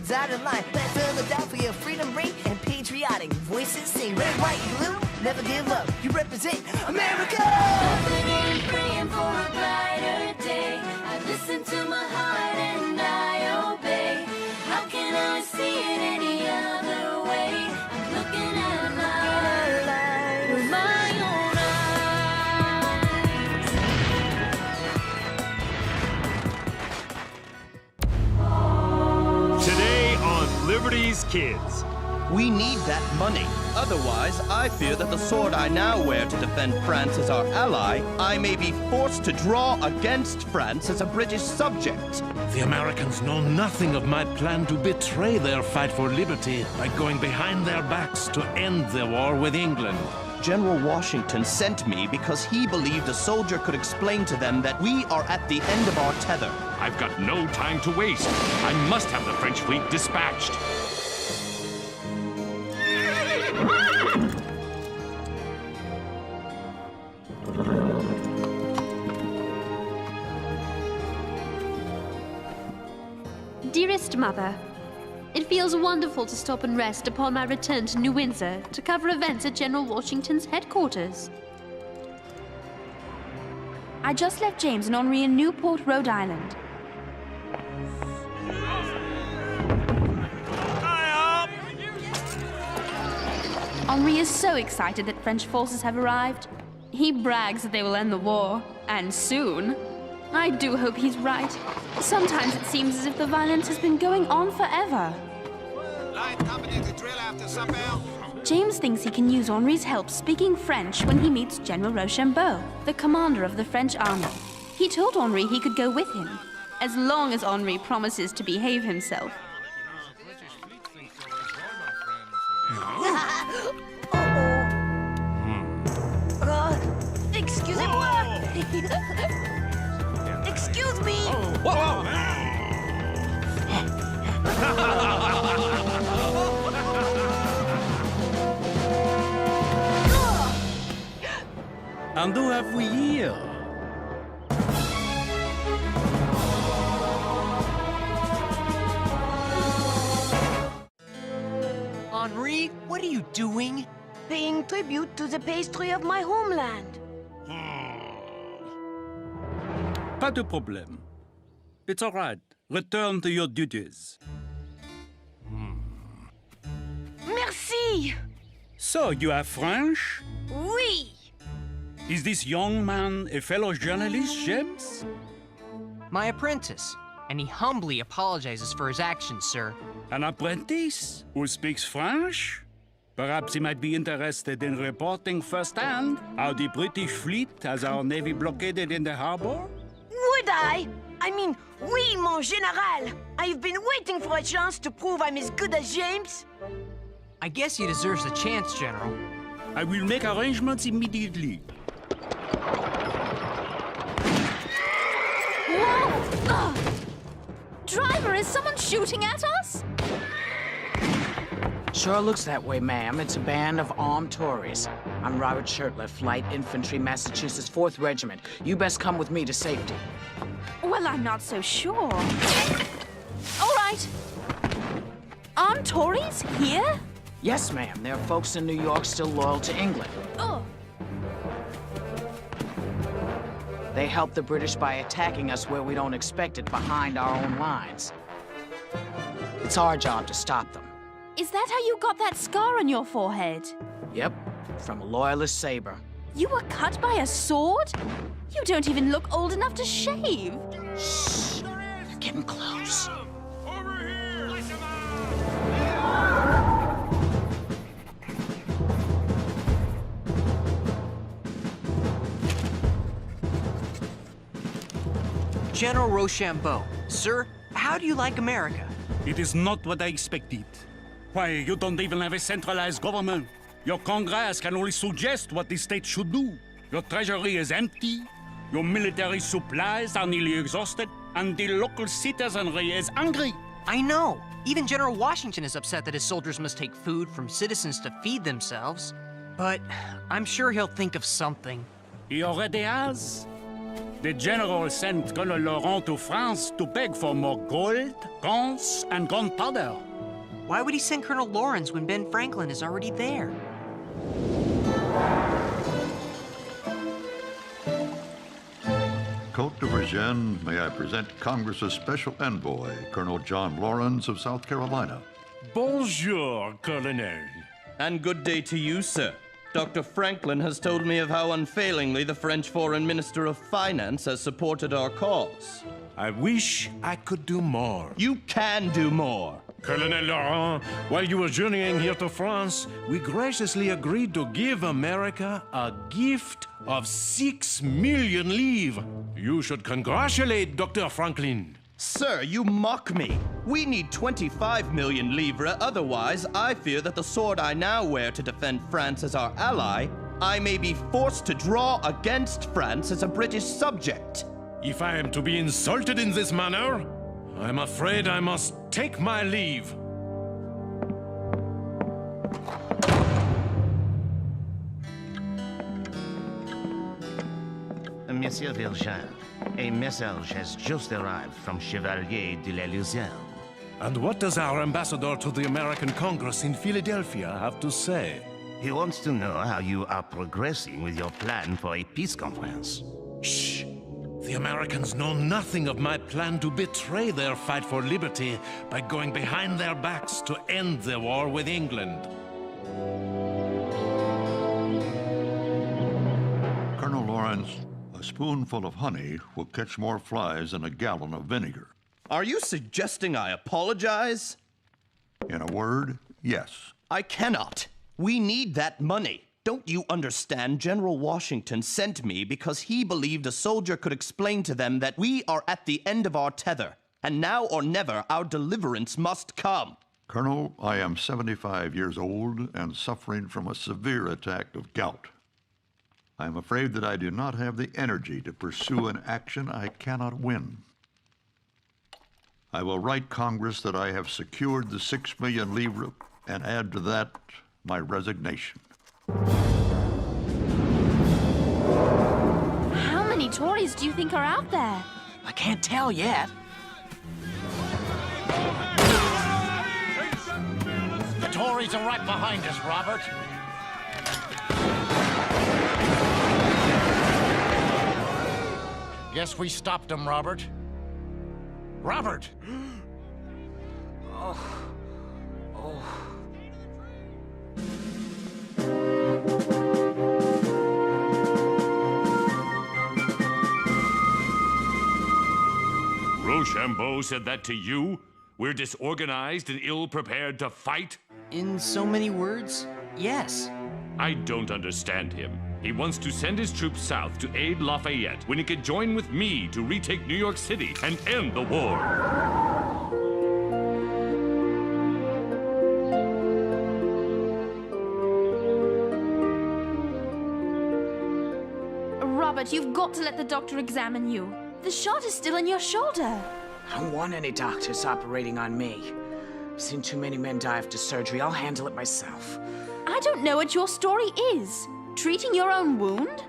is out of line. Let Philadelphia freedom ring and patriotic voices sing. Red, white, blue, never give up. You represent America. Hoping and praying for a brighter day. I listen to my heart and I obey. How can I see it any other way? I'm looking at life with my own eyes. Today on Liberty's Kids. We need that money. Otherwise, I fear that the sword I now wear to defend France as our ally, I may be forced to draw against France as a British subject. The Americans know nothing of my plan to betray their fight for liberty by going behind their backs to end the war with England. General Washington sent me because he believed a soldier could explain to them that we are at the end of our tether. I've got no time to waste. I must have the French fleet dispatched. Dearest Mother, it feels wonderful to stop and rest upon my return to New Windsor to cover events at General Washington's headquarters. I just left James and Henri in Newport, Rhode Island. Henri is so excited that French forces have arrived. He brags that they will end the war, and soon. I do hope he's right. Sometimes it seems as if the violence has been going on forever. Line company to drill after supper. James thinks he can use Henri's help speaking French when he meets General Rochambeau, the commander of the French army. He told Henri he could go with him, as long as Henri promises to behave himself. Excusez-moi! Excuse me! Whoa! And who have we here? Henri, what are you doing? Paying tribute to the pastry of my homeland. Pas de problème. It's all right. Return to your duties. Merci! So, you are French? Oui! Is this young man a fellow journalist, James? My apprentice, and he humbly apologizes for his actions, sir. An apprentice who speaks French? Perhaps he might be interested in reporting firsthand how the British fleet has our navy blockaded in the harbor? Would I? I mean, oui, mon général! I've been waiting for a chance to prove I'm as good as James. I guess he deserves a chance, General. I will make arrangements immediately. Whoa! Ugh. Driver, is someone shooting at us? Sure looks that way, ma'am. It's a band of armed Tories. I'm Robert Shirtliff, Light Infantry, Massachusetts 4th Regiment. You best come with me to safety. Well, I'm not so sure. All right. Armed Tories here? Yes, ma'am. There are folks in New York still loyal to England. Oh. They help the British by attacking us where we don't expect it, behind our own lines. It's our job to stop them. Is that how you got that scar on your forehead? Yep, from a loyalist saber. You were cut by a sword? You don't even look old enough to shave. Shh, they're getting close. Over here! General Rochambeau, sir, how do you like America? It is not what I expected. Why, you don't even have a centralized government. Your Congress can only suggest what the state should do. Your treasury is empty, your military supplies are nearly exhausted, and the local citizenry is hungry. I know. Even General Washington is upset that his soldiers must take food from citizens to feed themselves. But I'm sure he'll think of something. He already has. The general sent Colonel Laurent to France to beg for more gold, guns, and gunpowder. Why would he send Colonel Lawrence when Ben Franklin is already there? Côte de Virginie, may I present Congress's special envoy, Colonel John Lawrence of South Carolina. Bonjour, Colonel. And good day to you, sir. Dr. Franklin has told me of how unfailingly the French Foreign Minister of Finance has supported our cause. I wish I could do more. You can do more. Colonel Laurent, while you were journeying here to France, we graciously agreed to give America a gift of 6 million livres. You should congratulate Dr. Franklin. Sir, you mock me. We need 25 million livres, otherwise I fear that the sword I now wear to defend France as our ally, I may be forced to draw against France as a British subject. If I am to be insulted in this manner, I'm afraid I must take my leave. Monsieur Virgin, a message has just arrived from Chevalier de la Luzerne. And what does our ambassador to the American Congress in Philadelphia have to say? He wants to know how you are progressing with your plan for a peace conference. Shh! The Americans know nothing of my plan to betray their fight for liberty by going behind their backs to end the war with England. Colonel Lawrence, a spoonful of honey will catch more flies than a gallon of vinegar. Are you suggesting I apologize? In a word, yes. I cannot. We need that money. Don't you understand? General Washington sent me because he believed a soldier could explain to them that we are at the end of our tether, and now or never our deliverance must come. Colonel, I am 75 years old and suffering from a severe attack of gout. I am afraid that I do not have the energy to pursue an action I cannot win. I will write Congress that I have secured the 6 million livres and add to that my resignation. How many Tories do you think are out there? I can't tell yet. The Tories are right behind us, Robert. Guess we stopped them, Robert. Robert! Rochambeau said that to you? We're disorganized and ill-prepared to fight? In so many words, yes. I don't understand him. He wants to send his troops south to aid Lafayette when he could join with me to retake New York City and end the war. Robert, you've got to let the doctor examine you. The shot is still in your shoulder. I don't want any doctors operating on me. I've seen too many men die after surgery. I'll handle it myself. I don't know what your story is. Treating your own wound?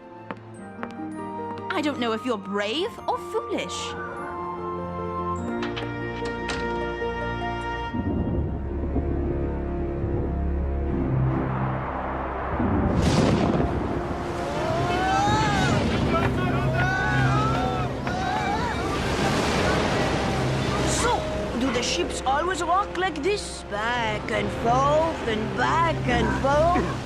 I don't know if you're brave or foolish. So, do the ships always rock like this? Back and forth and back and forth?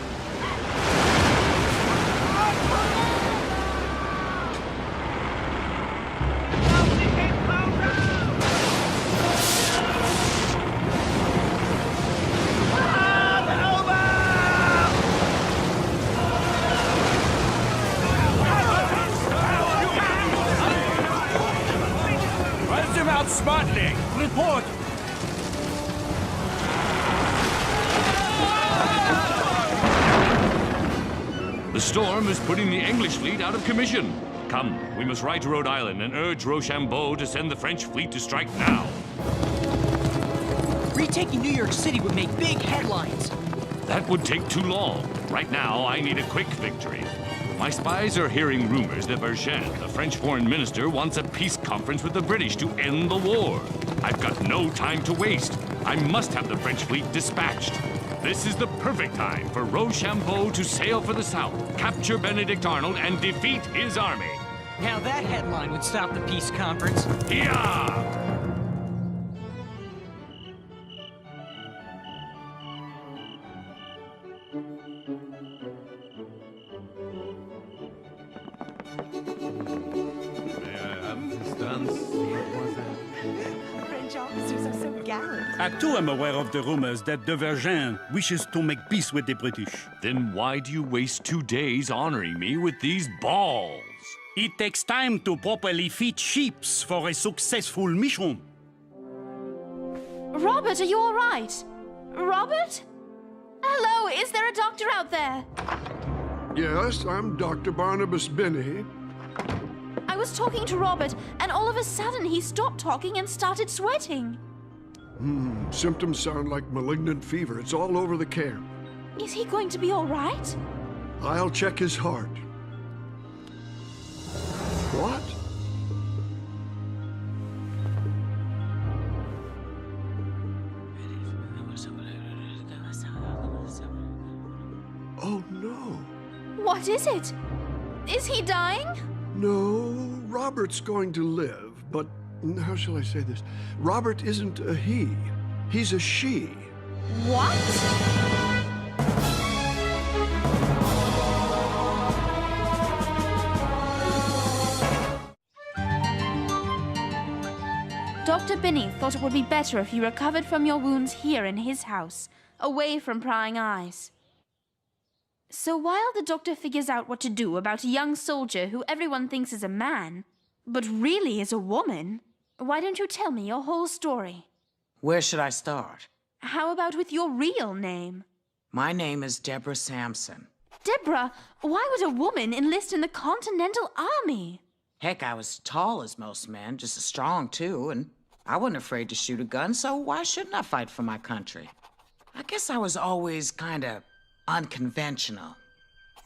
Smartly! Report! The storm is putting the English fleet out of commission. Come, we must ride to Rhode Island and urge Rochambeau to send the French fleet to strike now. Retaking New York City would make big headlines. That would take too long. Right now, I need a quick victory. My spies are hearing rumors that Vergennes, the French foreign minister, wants a peace conference with the British to end the war. I've got no time to waste. I must have the French fleet dispatched. This is the perfect time for Rochambeau to sail for the south, capture Benedict Arnold, and defeat his army. Now that headline would stop the peace conference. Yeah! French officers are so gallant. I too am aware of the rumors that de Vergennes wishes to make peace with the British. Then why do you waste 2 days honoring me with these balls? It takes time to properly feed sheep for a successful mission. Robert, are you all right? Robert? Hello, is there a doctor out there? Yes, I'm Dr. Barnabas Binney. I was talking to Robert, and all of a sudden he stopped talking and started sweating. Symptoms sound like malignant fever. It's all over the camp. Is he going to be all right? I'll check his heart. What? Oh, no. What is it? Is he dying? No, Robert's going to live, but how shall I say this? Robert isn't a he. He's a she. What? Dr. Binney thought it would be better if you recovered from your wounds here in his house, away from prying eyes. So while the doctor figures out what to do about a young soldier who everyone thinks is a man, but really is a woman, why don't you tell me your whole story? Where should I start? How about with your real name? My name is Deborah Samson. Deborah, why would a woman enlist in the Continental Army? Heck, I was tall as most men, just as strong too, and I wasn't afraid to shoot a gun, so why shouldn't I fight for my country? I guess I was always kinda unconventional.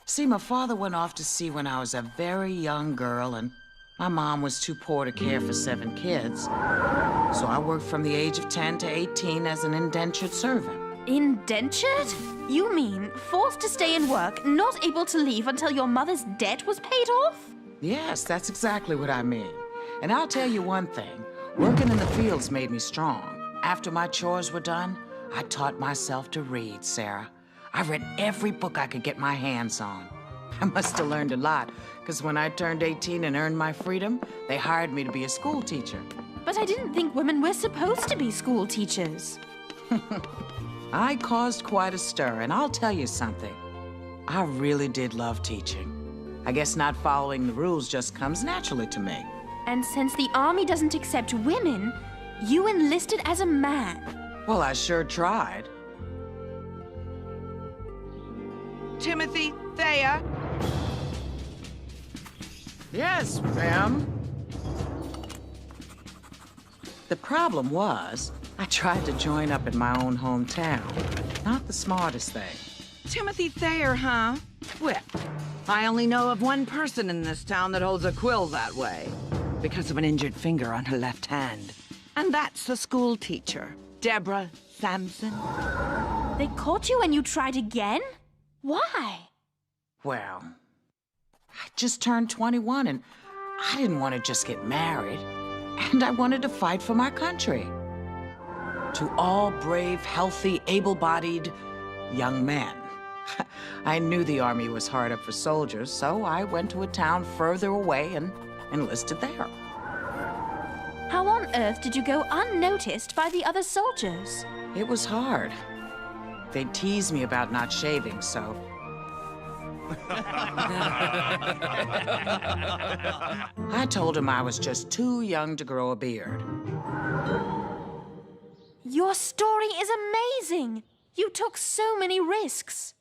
See, my father went off to sea when I was a very young girl, and my mom was too poor to care for 7 kids. So I worked from the age of 10 to 18 as an indentured servant. Indentured? You mean forced to stay and work, not able to leave until your mother's debt was paid off? Yes, that's exactly what I mean. And I'll tell you one thing, working in the fields made me strong. After my chores were done, I taught myself to read, Sarah. I read every book I could get my hands on. I must have learned a lot, because when I turned 18 and earned my freedom, they hired me to be a school teacher. But I didn't think women were supposed to be school teachers. I caused quite a stir, and I'll tell you something. I really did love teaching. I guess not following the rules just comes naturally to me. And since the Army doesn't accept women, you enlisted as a man. Well, I sure tried. Timothy Thayer? Yes, ma'am. The problem was, I tried to join up in my own hometown. Not the smartest thing. Timothy Thayer, huh? Well, I only know of one person in this town that holds a quill that way, because of an injured finger on her left hand. And that's the school teacher, Deborah Samson. They caught you and you tried again? Why? Well, I just turned 21 and I didn't want to just get married. And I wanted to fight for my country. To all brave, healthy, able-bodied young men. I knew the Army was hard up for soldiers, so I went to a town further away and enlisted there. How on earth did you go unnoticed by the other soldiers? It was hard. They teased me about not shaving, so... I told him I was just too young to grow a beard. Your story is amazing! You took so many risks.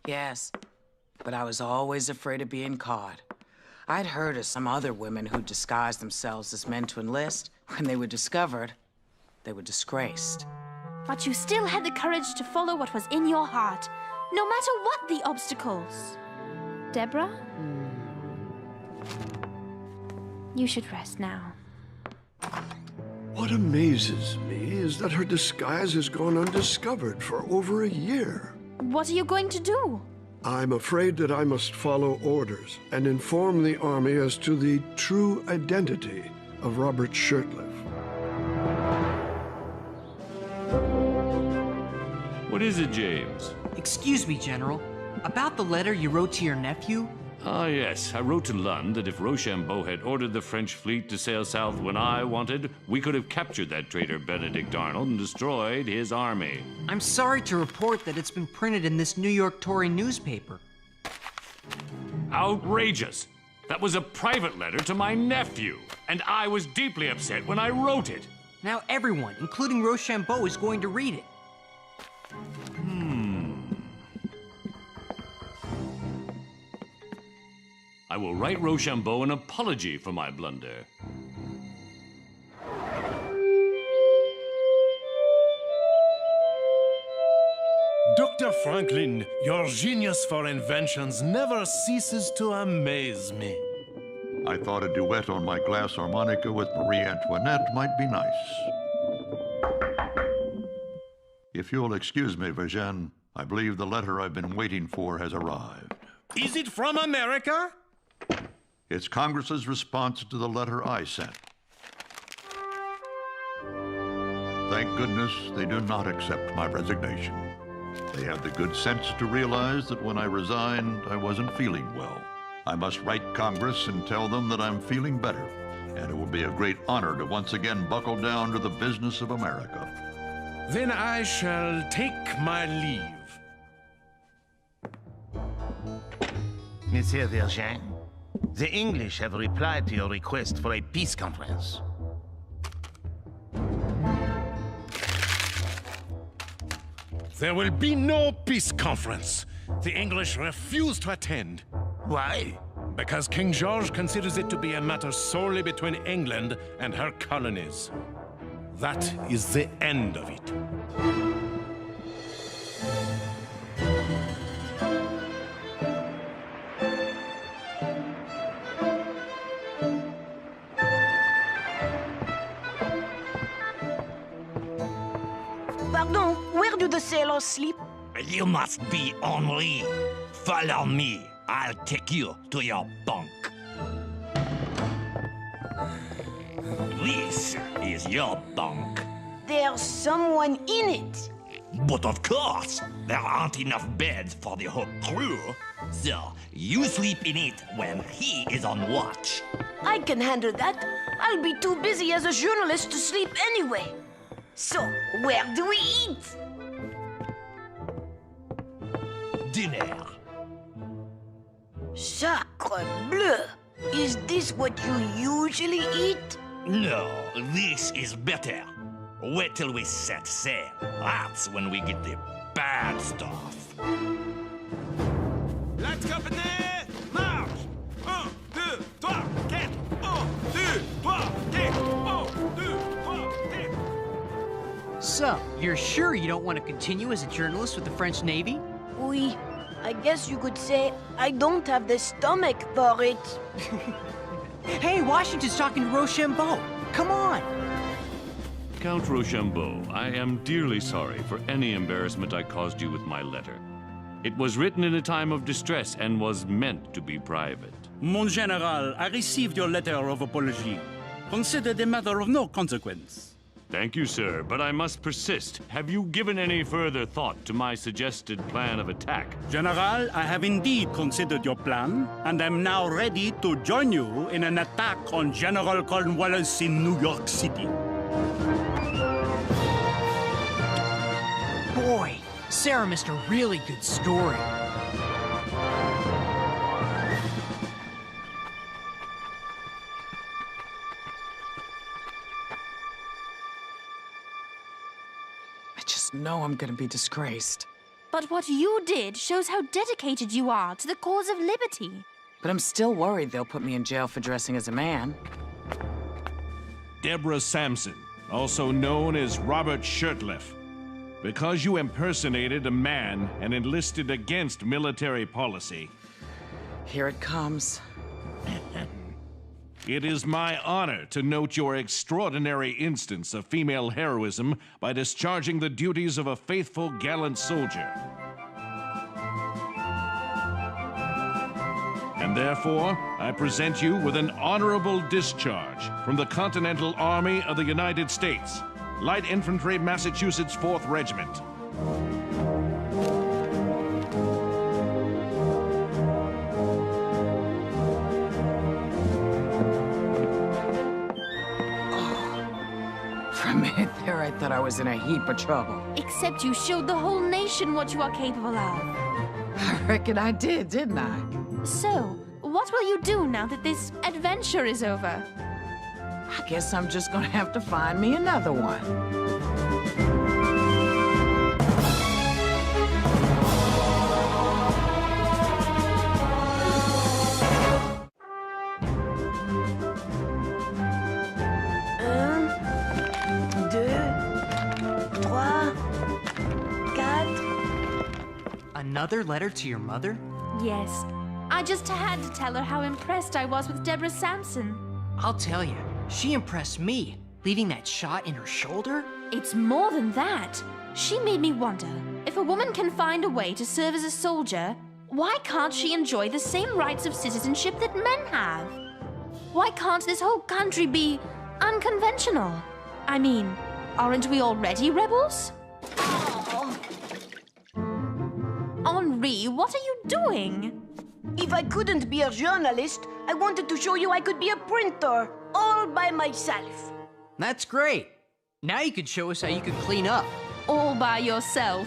Yes, but I was always afraid of being caught. I'd heard of some other women who disguised themselves as men to enlist. When they were discovered, they were disgraced. But you still had the courage to follow what was in your heart, no matter what the obstacles. Deborah? You should rest now. What amazes me is that her disguise has gone undiscovered for over a year. What are you going to do? I'm afraid that I must follow orders and inform the army as to the true identity of Robert Shirtliff. What is it, James? Excuse me, General. About the letter you wrote to your nephew? Ah, yes. I wrote to Lund that if Rochambeau had ordered the French fleet to sail south when I wanted, we could have captured that traitor Benedict Arnold and destroyed his army. I'm sorry to report that it's been printed in this New York Tory newspaper. Outrageous! That was a private letter to my nephew, and I was deeply upset when I wrote it. Now everyone, including Rochambeau, is going to read it. I will write Rochambeau an apology for my blunder. Dr. Franklin, your genius for inventions never ceases to amaze me. I thought a duet on my glass harmonica with Marie Antoinette might be nice. If you'll excuse me, Virgin, I believe the letter I've been waiting for has arrived. Is it from America? It's Congress's response to the letter I sent. Thank goodness they do not accept my resignation. They have the good sense to realize that when I resigned, I wasn't feeling well. I must write Congress and tell them that I'm feeling better, and it will be a great honor to once again buckle down to the business of America. Then I shall take my leave. Monsieur Virgin, the English have replied to your request for a peace conference. There will be no peace conference. The English refuse to attend. Why? Because King George considers it to be a matter solely between England and her colonies. That is the end of it. Pardon, where do the sailors sleep? You must be Henri. Follow me. I'll take you to your bunk. This is your bunk. There's someone in it. But of course, there aren't enough beds for the whole crew. So, you sleep in it when he is on watch. I can handle that. I'll be too busy as a journalist to sleep anyway. So, where do we eat? Dinner. Sacre bleu! Is this what you usually eat? No, this is better. Wait till we set sail. That's when we get the bad stuff. Let's go, marche! 1, 2, 3, 4, 1, 2, 3, 4, 1, 2, 3, 4. So, you're sure you don't want to continue as a journalist with the French Navy? Oui. I guess you could say I don't have the stomach for it. Hey, Washington's talking to Rochambeau. Come on. Count Rochambeau, I am dearly sorry for any embarrassment I caused you with my letter. It was written in a time of distress and was meant to be private. Mon General, I received your letter of apology. Considered a matter of no consequence. Thank you, sir, but I must persist. Have you given any further thought to my suggested plan of attack? General, I have indeed considered your plan, and am now ready to join you in an attack on General Cornwallis in New York City. Boy, Sarah missed a really good story. know I'm gonna be disgraced. But what you did shows how dedicated you are to the cause of liberty. But I'm still worried they'll put me in jail for dressing as a man. Deborah Samson, also known as Robert Shirtliff. Because you impersonated a man and enlisted against military policy, Here it comes. It is my honor to note your extraordinary instance of female heroism by discharging the duties of a faithful, gallant soldier. And therefore, I present you with an honorable discharge from the Continental Army of the United States, Light Infantry, Massachusetts 4th Regiment. For a minute there, I thought I was in a heap of trouble. Except you showed the whole nation what you are capable of. I reckon I did, didn't I? So, what will you do now that this adventure is over? I guess I'm just gonna have to find me another one. Another letter to your mother? Yes. I just had to tell her how impressed I was with Deborah Samson. I'll tell you, she impressed me, leaving that shot in her shoulder. It's more than that. She made me wonder, if a woman can find a way to serve as a soldier, why can't she enjoy the same rights of citizenship that men have? Why can't this whole country be unconventional? I mean, aren't we already rebels? Henri, what are you doing? If I couldn't be a journalist, I wanted to show you I could be a printer, all by myself. That's great. Now you could show us how you could clean up. All by yourself.